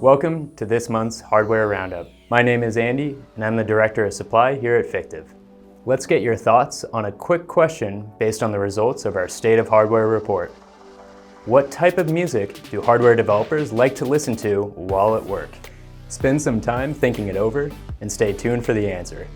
Welcome to this month's Hardware Roundup. My name is Andy, and I'm the Director of Supply here at Fictiv. Let's get your thoughts on a quick question based on the results of our State of Hardware report. What type of music do hardware developers like to listen to while at work? Spend some time thinking it over and stay tuned for the answer.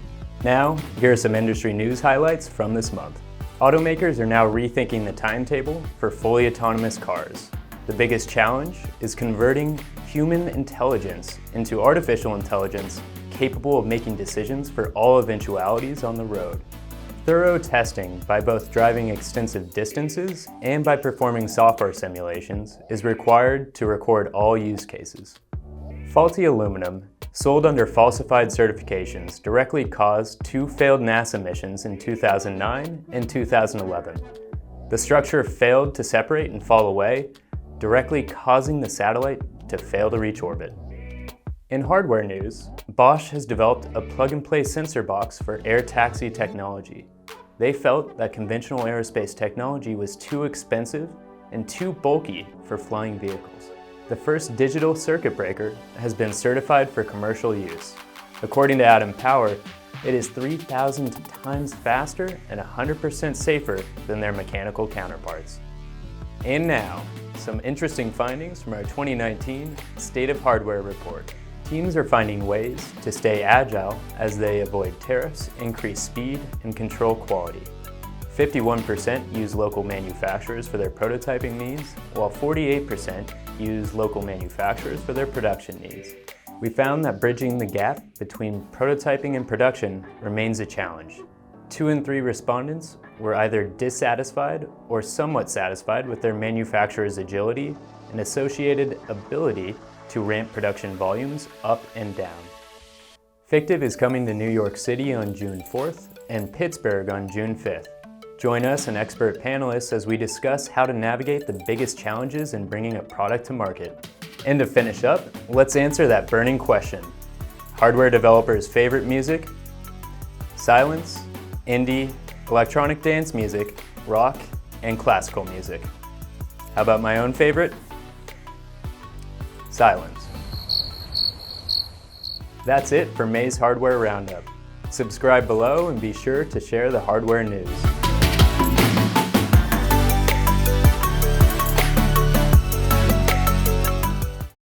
Now, here are some industry news highlights from this month. Automakers are now rethinking the timetable for fully autonomous cars. The biggest challenge is converting human intelligence into artificial intelligence capable of making decisions for all eventualities on the road. Thorough testing by both driving extensive distances and by performing software simulations is required to record all use cases. Faulty aluminum, sold under falsified certifications, directly caused two failed NASA missions in 2009 and 2011. The structure failed to separate and fall away, directly causing the satellite to fail to reach orbit. In hardware news, Bosch has developed a plug-and-play sensor box for air taxi technology. They felt that conventional aerospace technology was too expensive and too bulky for flying vehicles. The first digital circuit breaker has been certified for commercial use. According to Atom Power, it is 3,000 times faster and 100% safer than their mechanical counterparts. And now, some interesting findings from our 2019 State of Hardware report. Teams are finding ways to stay agile as they avoid tariffs, increase speed, and control quality. 51% use local manufacturers for their prototyping needs, while 48% use local manufacturers for their production needs. We found that bridging the gap between prototyping and production remains a challenge. 2 in 3 respondents were either dissatisfied or somewhat satisfied with their manufacturer's agility and associated ability to ramp production volumes up and down. Fictiv is coming to New York City on June 4th and Pittsburgh on June 5th. Join us and expert panelists as we discuss how to navigate the biggest challenges in bringing a product to market. And to finish up, let's answer that burning question. Hardware developers' favorite music? Silence, indie, electronic dance music, rock, and classical music. How about my own favorite? Silence. That's it for May's Hardware Roundup. Subscribe below and be sure to share the hardware news.